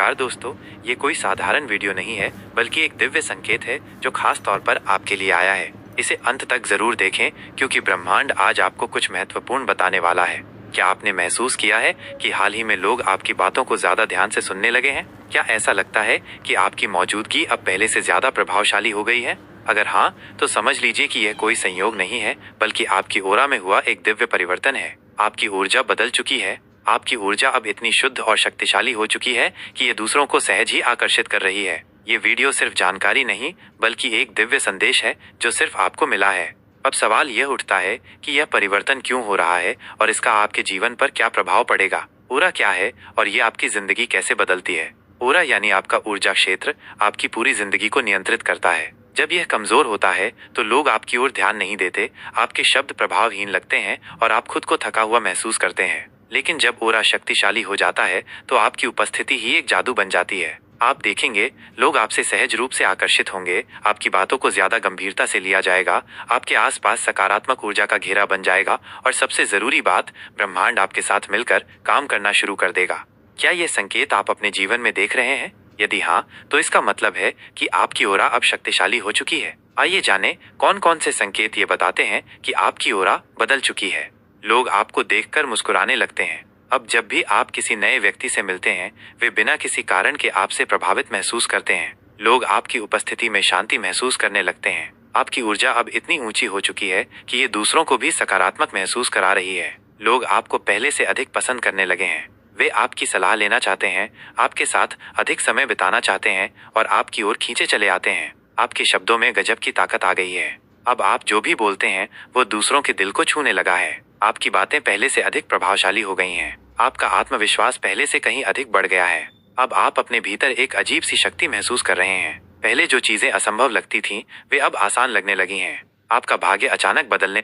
नमस्कार दोस्तों, ये कोई साधारण वीडियो नहीं है बल्कि एक दिव्य संकेत है जो खास तौर पर आपके लिए आया है। इसे अंत तक जरूर देखें क्योंकि ब्रह्मांड आज आपको कुछ महत्वपूर्ण बताने वाला है। क्या आपने महसूस किया है कि हाल ही में लोग आपकी बातों को ज्यादा ध्यान से सुनने लगे हैं? क्या ऐसा लगता है कि आपकी मौजूदगी अब पहले से ज्यादा प्रभावशाली हो गई है? अगर हाँ, तो समझ लीजिए कि यह कोई संयोग नहीं है बल्कि आपकी ओरा में हुआ एक दिव्य परिवर्तन है। आपकी ऊर्जा बदल चुकी है। आपकी ऊर्जा अब इतनी शुद्ध और शक्तिशाली हो चुकी है कि ये दूसरों को सहज ही आकर्षित कर रही है। ये वीडियो सिर्फ जानकारी नहीं बल्कि एक दिव्य संदेश है जो सिर्फ आपको मिला है। अब सवाल यह उठता है कि यह परिवर्तन क्यों हो रहा है और इसका आपके जीवन पर क्या प्रभाव पड़ेगा। ओरा क्या है और ये आपकी जिंदगी कैसे बदलती है? ओरा यानी आपका ऊर्जा क्षेत्र आपकी पूरी जिंदगी को नियंत्रित करता है। जब यह कमजोर होता है तो लोग आपकी ओर ध्यान नहीं देते, आपके शब्द प्रभावहीन लगते हैं और आप खुद को थका हुआ महसूस करते हैं। लेकिन जब ओरा शक्तिशाली हो जाता है तो आपकी उपस्थिति ही एक जादू बन जाती है। आप देखेंगे लोग आपसे सहज रूप से आकर्षित होंगे, आपकी बातों को ज्यादा गंभीरता से लिया जाएगा, आपके आसपास सकारात्मक ऊर्जा का घेरा बन जाएगा और सबसे जरूरी बात, ब्रह्मांड आपके साथ मिलकर काम करना शुरू कर देगा। क्या ये संकेत आप अपने जीवन में देख रहे हैं? यदि हाँ, तो इसका मतलब है कि आपकी ओरा अब शक्तिशाली हो चुकी है। आइए जानें कौन कौन से संकेत ये बताते हैं कि आपकी ओरा बदल चुकी है। लोग आपको देखकर मुस्कुराने लगते हैं। अब जब भी आप किसी नए व्यक्ति से मिलते हैं, वे बिना किसी कारण के आपसे प्रभावित महसूस करते हैं। लोग आपकी उपस्थिति में शांति महसूस करने लगते हैं। आपकी ऊर्जा अब इतनी ऊंची हो चुकी है कि ये दूसरों को भी सकारात्मक महसूस करा रही है। लोग आपको पहले से अधिक पसंद करने लगे हैं। वे आपकी सलाह लेना चाहते हैं, आपके साथ अधिक समय बिताना चाहते हैं और आपकी ओर खींचे चले आते हैं। आपके शब्दों में गजब की ताकत आ गई है। अब आप जो भी बोलते हैं वो दूसरों के दिल को छूने लगा है। आपकी बातें पहले से अधिक प्रभावशाली हो गई हैं। आपका आत्मविश्वास पहले से कहीं अधिक बढ़ गया है। अब आप अपने भीतर एक अजीब सी शक्ति महसूस कर रहे हैं। पहले जो चीजें असंभव लगती थीं, वे अब आसान लगने लगी हैं। आपका भाग्य अचानक बदलने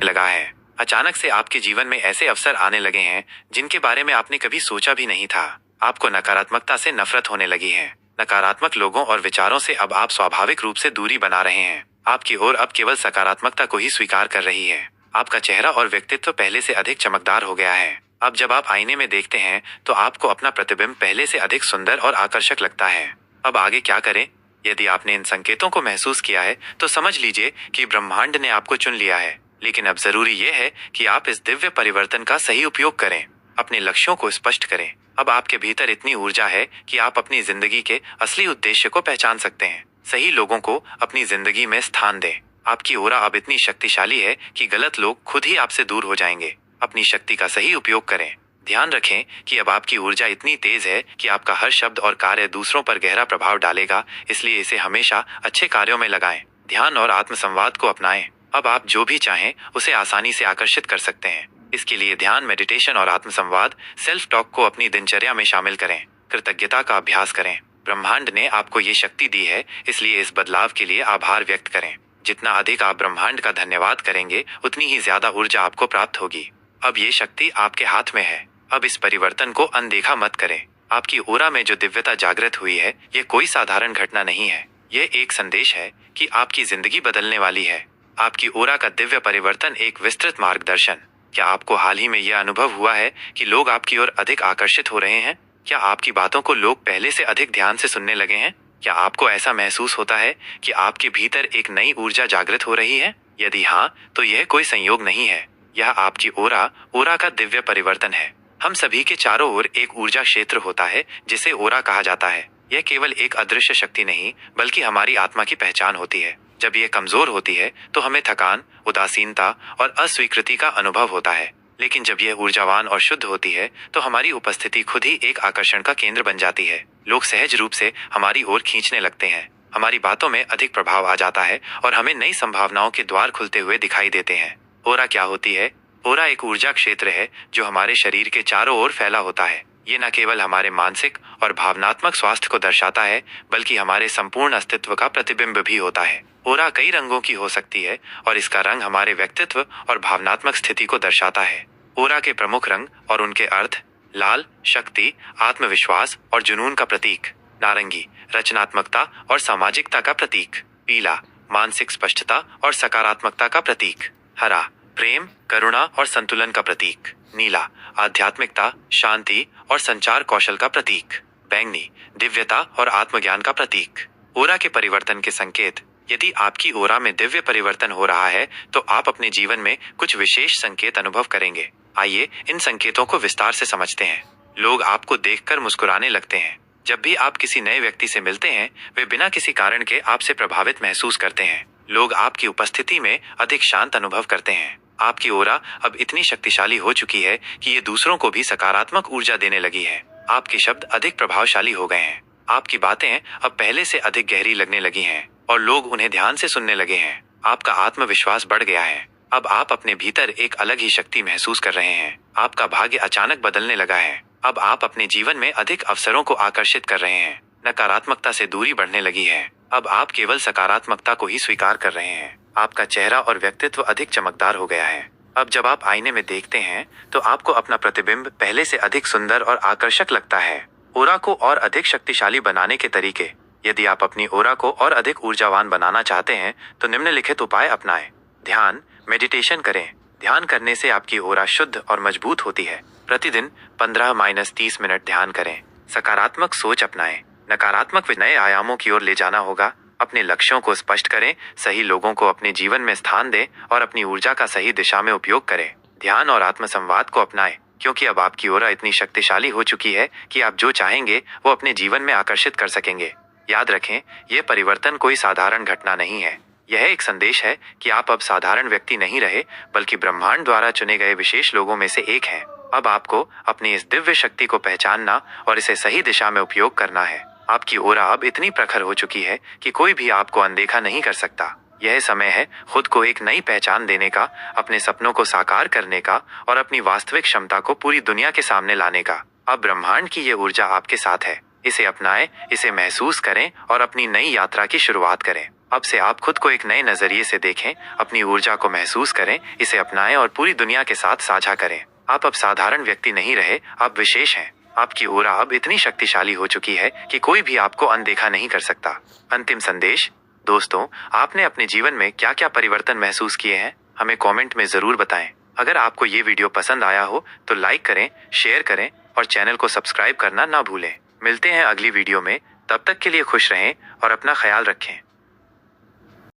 लगा है। अचानक से आपके जीवन में ऐसे अवसर आने लगे हैं जिनके बारे में आपने कभी सोचा भी नहीं था। आपको नकारात्मकता से नफरत होने लगी है। नकारात्मक लोगों और विचारों से अब आप स्वाभाविक रूप से दूरी बना रहे हैं। आपकी ओर अब केवल सकारात्मकता को ही स्वीकार कर रही है। आपका चेहरा और व्यक्तित्व पहले से अधिक चमकदार हो गया है। अब जब आप आईने में देखते हैं तो आपको अपना प्रतिबिंब पहले से अधिक सुंदर और आकर्षक लगता है। अब आगे क्या करें? यदि आपने इन संकेतों को महसूस किया है तो समझ लीजिए कि ब्रह्मांड ने आपको चुन लिया है। लेकिन अब जरूरी यह है कि आप इस दिव्य परिवर्तन का सही उपयोग करें, अपने लक्ष्यों को स्पष्ट करें। अब आपके भीतर इतनी ऊर्जा है कि आप अपनी जिंदगी के असली उद्देश्य को पहचान सकते हैं। सही लोगों को अपनी जिंदगी में स्थान दें। आपकी ओरा अब इतनी शक्तिशाली है कि गलत लोग खुद ही आपसे दूर हो जाएंगे। अपनी शक्ति का सही उपयोग करें। ध्यान रखें कि अब आपकी ऊर्जा इतनी तेज है कि आपका हर शब्द और कार्य दूसरों पर गहरा प्रभाव डालेगा, इसलिए इसे हमेशा अच्छे कार्यों में लगाएं। ध्यान और आत्मसंवाद को अपनाएं। अब आप जो भी चाहें उसे आसानी से आकर्षित कर सकते हैं। इसके लिए ध्यान, मेडिटेशन और आत्मसंवाद, सेल्फ टॉक को अपनी दिनचर्या में शामिल करें। कृतज्ञता का अभ्यास करें। ब्रह्मांड ने आपको ये शक्ति दी है, इसलिए इस बदलाव के लिए आभार व्यक्त करें। जितना अधिक आप ब्रह्मांड का धन्यवाद करेंगे, उतनी ही ज्यादा ऊर्जा आपको प्राप्त होगी। अब ये शक्ति आपके हाथ में है। अब इस परिवर्तन को अनदेखा मत करें। आपकी ओरा में जो दिव्यता जागृत हुई है, ये कोई साधारण घटना नहीं है। ये एक संदेश है कि आपकी जिंदगी बदलने वाली है। आपकी ओरा का दिव्य परिवर्तन एक विस्तृत मार्गदर्शन। क्या आपको हाल ही में यह अनुभव हुआ है कि लोग आपकी ओर अधिक आकर्षित हो रहे हैं? क्या आपकी बातों को लोग पहले से अधिक ध्यान से सुनने लगे हैं? क्या आपको ऐसा महसूस होता है कि आपके भीतर एक नई ऊर्जा जागृत हो रही है? यदि हाँ, तो यह कोई संयोग नहीं है। यह आपकी ओरा का दिव्य परिवर्तन है। हम सभी के चारों ओर एक ऊर्जा क्षेत्र होता है जिसे ओरा कहा जाता है। यह केवल एक अदृश्य शक्ति नहीं बल्कि हमारी आत्मा की पहचान होती है। जब यह कमजोर होती है तो हमें थकान, उदासीनता और अस्वीकृति का अनुभव होता है। लेकिन जब यह ऊर्जावान और शुद्ध होती है तो हमारी उपस्थिति खुद ही एक आकर्षण का केंद्र बन जाती है। लोग सहज रूप से हमारी ओर खींचने लगते हैं। हमारी बातों में अधिक प्रभाव आ जाता है और हमें नई संभावनाओं के द्वार खुलते हुए दिखाई देते हैं। ओरा क्या होती है? ओरा एक ऊर्जा क्षेत्र है जो हमारे शरीर के चारों ओर फैला होता है। ये न केवल हमारे मानसिक और भावनात्मक स्वास्थ्य को दर्शाता है बल्कि हमारे संपूर्ण अस्तित्व का प्रतिबिंब भी होता है। ओरा कई रंगों की हो सकती है और इसका रंग हमारे व्यक्तित्व और भावनात्मक स्थिति को दर्शाता है। ओरा के प्रमुख रंग और उनके अर्थ: लाल, शक्ति, आत्मविश्वास और जुनून का प्रतीक; नारंगी, रचनात्मकता और सामाजिकता का प्रतीक; पीला, मानसिक स्पष्टता और सकारात्मकता का प्रतीक; हरा, प्रेम, करुणा और संतुलन का प्रतीक। नीला, आध्यात्मिकता, शांति और संचार कौशल का प्रतीक। बैंगनी, दिव्यता और आत्मज्ञान का प्रतीक। ओरा के परिवर्तन के संकेत। यदि आपकी ओरा में दिव्य परिवर्तन हो रहा है तो आप अपने जीवन में कुछ विशेष संकेत अनुभव करेंगे। आइए इन संकेतों को विस्तार से समझते हैं। लोग आपको देखकर मुस्कुराने लगते हैं। जब भी आप किसी नए व्यक्ति से मिलते हैं, वे बिना किसी कारण के आपसे प्रभावित महसूस करते हैं। लोग आपकी उपस्थिति में अधिक शांत अनुभव करते हैं। आपकी ओरा अब इतनी शक्तिशाली हो चुकी है कि ये दूसरों को भी सकारात्मक ऊर्जा देने लगी है। आपके शब्द अधिक प्रभावशाली हो गए हैं। आपकी बातें अब पहले से अधिक गहरी लगने लगी हैं और लोग उन्हें ध्यान से सुनने लगे हैं। आपका आत्मविश्वास बढ़ गया है। अब आप अपने भीतर एक अलग ही शक्ति महसूस कर रहे हैं। आपका भाग्य अचानक बदलने लगा है। अब आप अपने जीवन में अधिक अवसरों को आकर्षित कर रहे हैं। नकारात्मकता से दूरी बढ़ने लगी है। अब आप केवल सकारात्मकता को ही स्वीकार कर रहे हैं। आपका चेहरा और व्यक्तित्व अधिक चमकदार हो गया है। अब जब आप आईने में देखते हैं तो आपको अपना प्रतिबिंब पहले से अधिक सुंदर और आकर्षक लगता है। ओरा को और अधिक शक्तिशाली बनाने के तरीके। यदि आप अपनी ओरा को और अधिक ऊर्जावान बनाना चाहते हैं तो निम्नलिखित उपाय अपनाएं। ध्यान, मेडिटेशन करें। ध्यान करने से आपकी ओरा शुद्ध और मजबूत होती है। प्रतिदिन 15-30 मिनट ध्यान करें। सकारात्मक सोच अपनाएं। नकारात्मक नए आयामों की ओर ले जाना होगा। अपने लक्ष्यों को स्पष्ट करें, सही लोगों को अपने जीवन में स्थान दें और अपनी ऊर्जा का सही दिशा में उपयोग करें। ध्यान और आत्मसंवाद को अपनाएं, क्योंकि अब आपकी ओरा इतनी शक्तिशाली हो चुकी है कि आप जो चाहेंगे वो अपने जीवन में आकर्षित कर सकेंगे। याद रखें, यह परिवर्तन कोई साधारण घटना नहीं है। यह एक संदेश है कि आप अब साधारण व्यक्ति नहीं रहे, बल्कि ब्रह्मांड द्वारा चुने गए विशेष लोगों में से एक हैं। अब आपको अपनी इस दिव्य शक्ति को पहचानना और इसे सही दिशा में उपयोग करना है। आपकी ओरा अब इतनी प्रखर हो चुकी है कि कोई भी आपको अनदेखा नहीं कर सकता। यह समय है खुद को एक नई पहचान देने का, अपने सपनों को साकार करने का और अपनी वास्तविक क्षमता को पूरी दुनिया के सामने लाने का। अब ब्रह्मांड की ये ऊर्जा आपके साथ है। इसे अपनाएं, इसे महसूस करें और अपनी नई यात्रा की शुरुआत करें। अब से आप खुद को एक नए नजरिए से देखें, अपनी ऊर्जा को महसूस करें, इसे अपनाएं और पूरी दुनिया के साथ साझा करें। आप अब साधारण व्यक्ति नहीं रहे, आप विशेष हैं। आपकी ओरा अब इतनी शक्तिशाली हो चुकी है कि कोई भी आपको अनदेखा नहीं कर सकता। अंतिम संदेश। दोस्तों, आपने अपने जीवन में क्या क्या परिवर्तन महसूस किए हैं, हमें कमेंट में जरूर बताएं। अगर आपको ये वीडियो पसंद आया हो तो लाइक करें, शेयर करें और चैनल को सब्सक्राइब करना ना भूलें। मिलते हैं अगली वीडियो में। तब तक के लिए खुश रहें और अपना ख्याल रखें।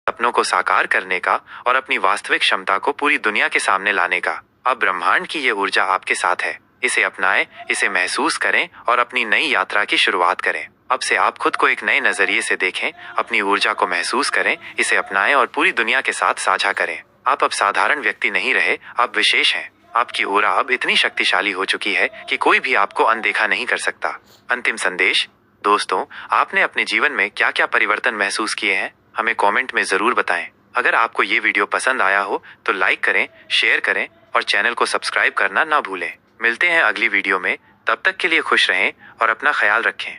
सपनों को साकार करने का और अपनी वास्तविक क्षमता को पूरी दुनिया के सामने लाने का। अब ब्रह्मांड की ये ऊर्जा आपके साथ है। इसे अपनाएं, इसे महसूस करें और अपनी नई यात्रा की शुरुआत करें। अब से आप खुद को एक नए नजरिए से देखें, अपनी ऊर्जा को महसूस करें, इसे अपनाएं और पूरी दुनिया के साथ साझा करें। आप अब साधारण व्यक्ति नहीं रहे, आप विशेष हैं। आपकी ओरा अब इतनी शक्तिशाली हो चुकी है कि कोई भी आपको अनदेखा नहीं कर सकता। अंतिम संदेश। दोस्तों, आपने अपने जीवन में क्या क्या परिवर्तन महसूस किए हैं, हमें कमेंट में जरूर बताएं। अगर आपको ये वीडियो पसंद आया हो तो लाइक करें, शेयर करें और चैनल को सब्सक्राइब करना ना भूलें। मिलते हैं अगली वीडियो में। तब तक के लिए खुश रहें और अपना ख्याल रखें।